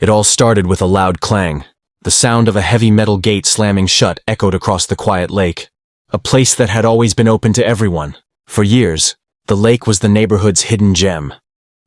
It all started with a loud clang. The sound of a heavy metal gate slamming shut echoed across the quiet lake. A place that had always been open to everyone. For years, the lake was the neighborhood's hidden gem.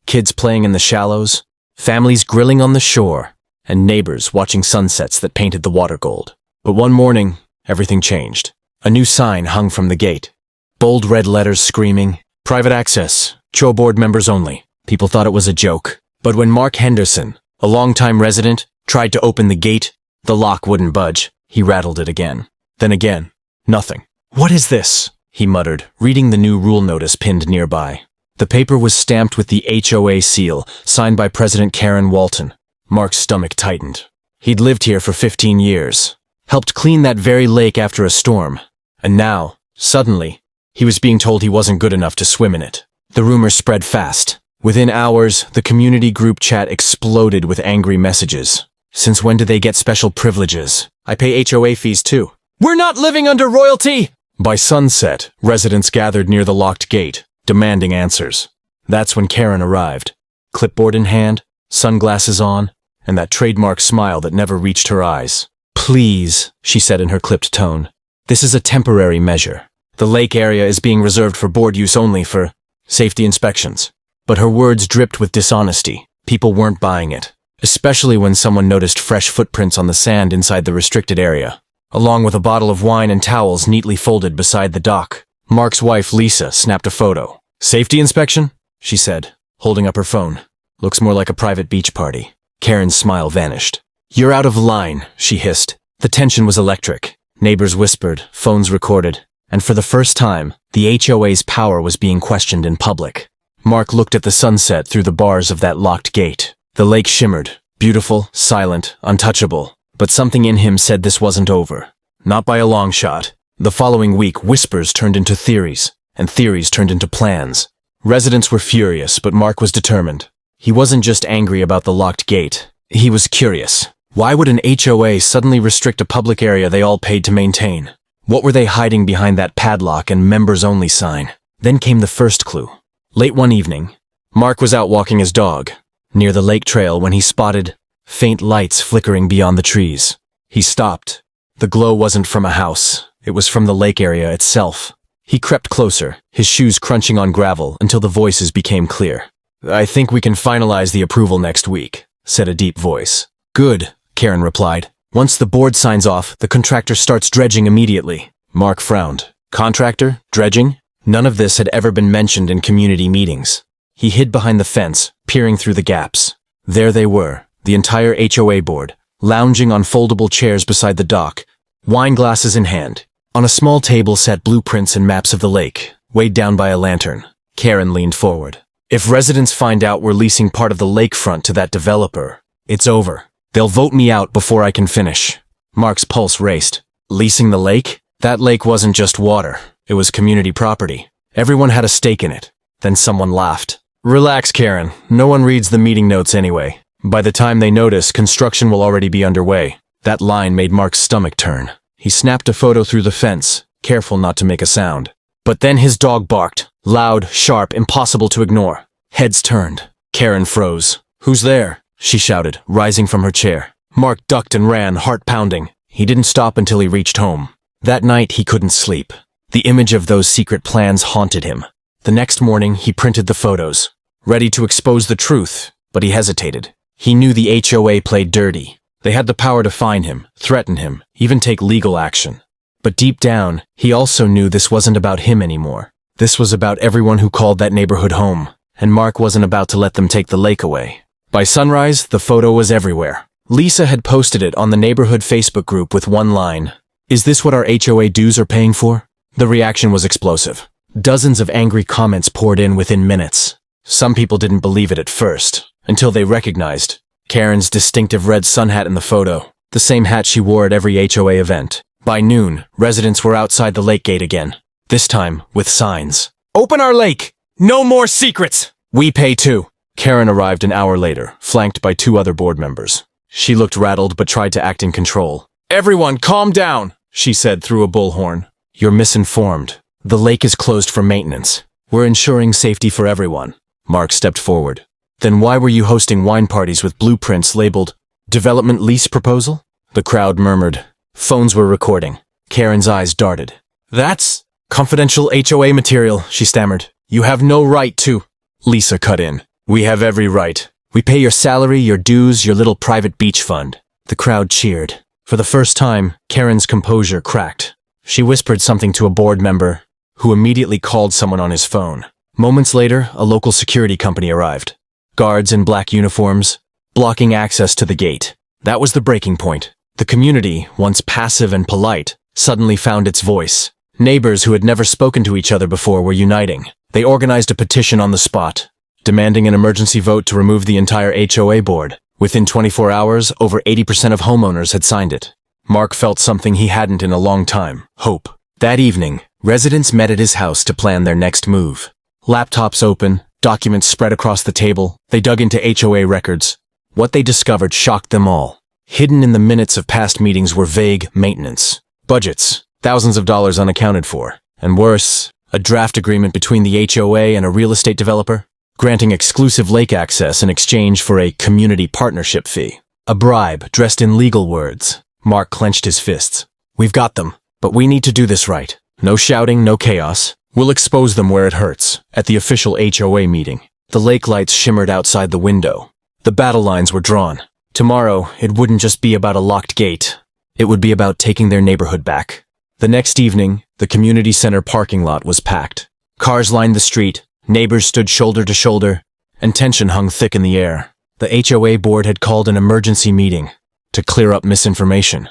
Kids playing in the shallows, families grilling on the shore, and neighbors watching sunsets that painted the water gold. But one morning, everything changed. A new sign hung from the gate. Bold red letters screaming, "Private access, HOA board members only." People thought it was a joke. But when Mark Henderson, a longtime resident, tried to open the gate, the lock wouldn't budge. He rattled it again. Then again. Nothing. "What is this?" he muttered, reading the new rule notice pinned nearby. The paper was stamped with the HOA seal, signed by President Karen Walton. Mark's stomach tightened. He'd lived here for 15 years, helped clean that very lake after a storm, and now, suddenly, he was being told he wasn't good enough to swim in it. The rumors spread fast. Within hours, the community group chat exploded with angry messages. "Since when do they get special privileges? I pay HOA fees too. We're not living under royalty!" By sunset, residents gathered near the locked gate, demanding answers. That's when Karen arrived, clipboard in hand, sunglasses on, and that trademark smile that never reached her eyes. "Please," she said in her clipped tone, "this is a temporary measure. The lake area is being reserved for board use only for safety inspections." But her words dripped with dishonesty. People weren't buying it, especially when someone noticed fresh footprints on the sand inside the restricted area, along with a bottle of wine and towels neatly folded beside the dock. Mark's wife, Lisa, snapped a photo. "Safety inspection?" she said, holding up her phone. "Looks more like a private beach party." Karen's smile vanished. "You're out of line," she hissed. The tension was electric. Neighbors whispered, phones recorded, and for the first time, the HOA's power was being questioned in public. Mark looked at the sunset through the bars of that locked gate. The lake shimmered, beautiful, silent, untouchable, but something in him said this wasn't over. Not by a long shot. The following week, whispers turned into theories, and theories turned into plans. Residents were furious, but Mark was determined. He wasn't just angry about the locked gate. He was curious. Why would an HOA suddenly restrict a public area they all paid to maintain? What were they hiding behind that padlock and members-only sign? Then came the first clue. Late one evening, Mark was out walking his dog, near the lake trail when he spotted faint lights flickering beyond the trees. He stopped. The glow wasn't from a house. It was from the lake area itself. He crept closer, his shoes crunching on gravel until the voices became clear. "I think we can finalize the approval next week," said a deep voice. "Good," Karen replied. "Once the board signs off, the contractor starts dredging immediately." Mark frowned. Contractor? Dredging? None of this had ever been mentioned in community meetings. He hid behind the fence, peering through the gaps. There they were, the entire HOA board, lounging on foldable chairs beside the dock, wine glasses in hand. On a small table sat blueprints and maps of the lake, weighed down by a lantern. Karen leaned forward. "If residents find out we're leasing part of the lakefront to that developer, it's over. They'll vote me out before I can finish." Mark's pulse raced. Leasing the lake? That lake wasn't just water. It was community property. Everyone had a stake in it. Then someone laughed. "Relax, Karen. No one reads the meeting notes anyway. By the time they notice, construction will already be underway." That line made Mark's stomach turn. He snapped a photo through the fence, careful not to make a sound. But then his dog barked. Loud, sharp, impossible to ignore. Heads turned. Karen froze. "Who's there?" she shouted, rising from her chair. Mark ducked and ran, heart pounding. He didn't stop until he reached home. That night he couldn't sleep. The image of those secret plans haunted him. The next morning he printed the photos, ready to expose the truth, but he hesitated. He knew the HOA played dirty. They had the power to fine him, threaten him, even take legal action. But deep down, he also knew this wasn't about him anymore. This was about everyone who called that neighborhood home, and Mark wasn't about to let them take the lake away. By sunrise, the photo was everywhere. Lisa had posted it on the neighborhood Facebook group with one line, "Is this what our HOA dues are paying for?" The reaction was explosive. Dozens of angry comments poured in within minutes. Some people didn't believe it at first, until they recognized Karen's distinctive red sun hat in the photo, the same hat she wore at every HOA event. By noon, residents were outside the lake gate again, this time with signs. "Open our lake! No more secrets! We pay too!" Karen arrived an hour later, flanked by 2 other board members. She looked rattled but tried to act in control. "Everyone, calm down," she said through a bullhorn. "You're misinformed. The lake is closed for maintenance. We're ensuring safety for everyone." Mark stepped forward. "Then why were you hosting wine parties with blueprints labeled Development lease proposal? The crowd murmured. Phones were recording. Karen's eyes darted. That's confidential HOA material, she stammered. You have no right to. Lisa cut in. We have every right. We pay your salary, your dues, your little private beach fund. The crowd cheered. For the first time, Karen's composure cracked. She whispered something to a board member, who immediately called someone on his phone. Moments later, a local security company arrived. Guards in black uniforms, blocking access to the gate. That was the breaking point. The community, once passive and polite, suddenly found its voice. Neighbors who had never spoken to each other before were uniting. They organized a petition on the spot, demanding an emergency vote to remove the entire HOA board. Within 24 hours, over 80% of homeowners had signed it. Mark felt something he hadn't in a long time: hope. That evening, residents met at his house to plan their next move. Laptops open, documents spread across the table. They dug into HOA records. What they discovered shocked them all. Hidden in the minutes of past meetings were vague maintenance budgets, thousands of dollars unaccounted for, and worse, a draft agreement between the HOA and a real estate developer, granting exclusive lake access in exchange for a community partnership fee. A bribe dressed in legal words. Mark clenched his fists. We've got them, but we need to do this right. No shouting, no chaos. We'll expose them where it hurts. At the official HOA meeting, the lake lights shimmered outside the window. The battle lines were drawn. Tomorrow, it wouldn't just be about a locked gate. It would be about taking their neighborhood back. The next evening, the community center parking lot was packed. Cars lined the street, neighbors stood shoulder to shoulder, and tension hung thick in the air. The HOA board had called an emergency meeting to clear up misinformation.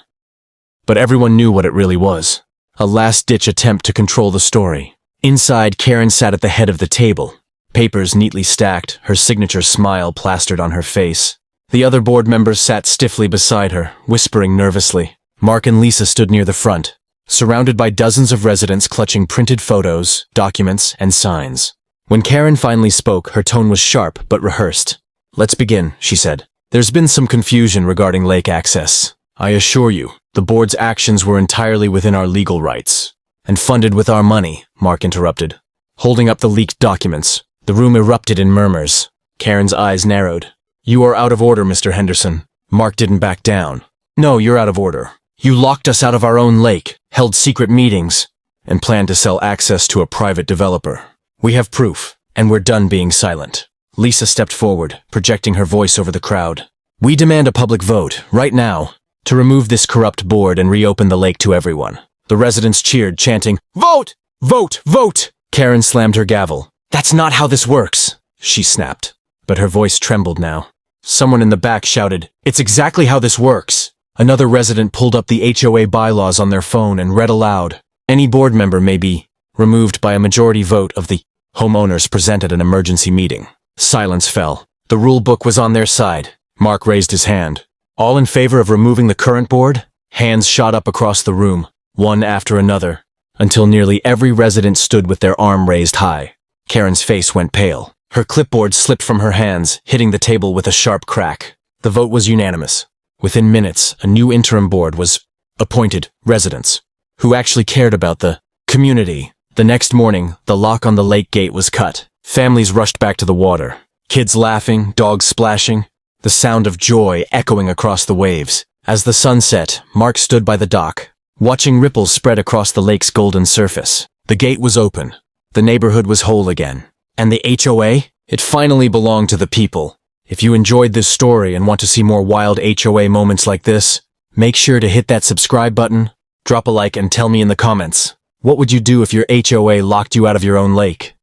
But everyone knew what it really was: a last-ditch attempt to control the story. Inside, Karen sat at the head of the table, papers neatly stacked, her signature smile plastered on her face. The other board members sat stiffly beside her, whispering nervously. Mark and Lisa stood near the front, surrounded by dozens of residents clutching printed photos, documents, and signs. When Karen finally spoke, her tone was sharp but rehearsed. Let's begin, she said. There's been some confusion regarding lake access. I assure you, the board's actions were entirely within our legal rights. And funded with our money, Mark interrupted. Holding up the leaked documents, the room erupted in murmurs. Karen's eyes narrowed. You are out of order, Mr. Henderson. Mark didn't back down. No, you're out of order. You locked us out of our own lake, held secret meetings, and planned to sell access to a private developer. We have proof, and we're done being silent. Lisa stepped forward, projecting her voice over the crowd. We demand a public vote, right now, to remove this corrupt board and reopen the lake to everyone. The residents cheered, chanting, Vote! Vote! Vote! Karen slammed her gavel. That's not how this works, she snapped. But her voice trembled now. Someone in the back shouted, It's exactly how this works. Another resident pulled up the HOA bylaws on their phone and read aloud. Any board member may be removed by a majority vote of the homeowners present at an emergency meeting. Silence fell. The rule book was on their side. Mark raised his hand. All in favor of removing the current board? Hands shot up across the room, one after another, until nearly every resident stood with their arm raised high. Karen's face went pale. Her clipboard slipped from her hands, hitting the table with a sharp crack. The vote was unanimous. Within minutes, a new interim board was appointed. Residents who actually cared about the community. The next morning, the lock on the lake gate was cut. Families rushed back to the water. Kids laughing, dogs splashing, the sound of joy echoing across the waves. As the sun set, Mark stood by the dock, watching ripples spread across the lake's golden surface. The gate was open. The neighborhood was whole again. And the HOA? It finally belonged to the people. If you enjoyed this story and want to see more wild HOA moments like this, make sure to hit that subscribe button, drop a like, and tell me in the comments, what would you do if your HOA locked you out of your own lake?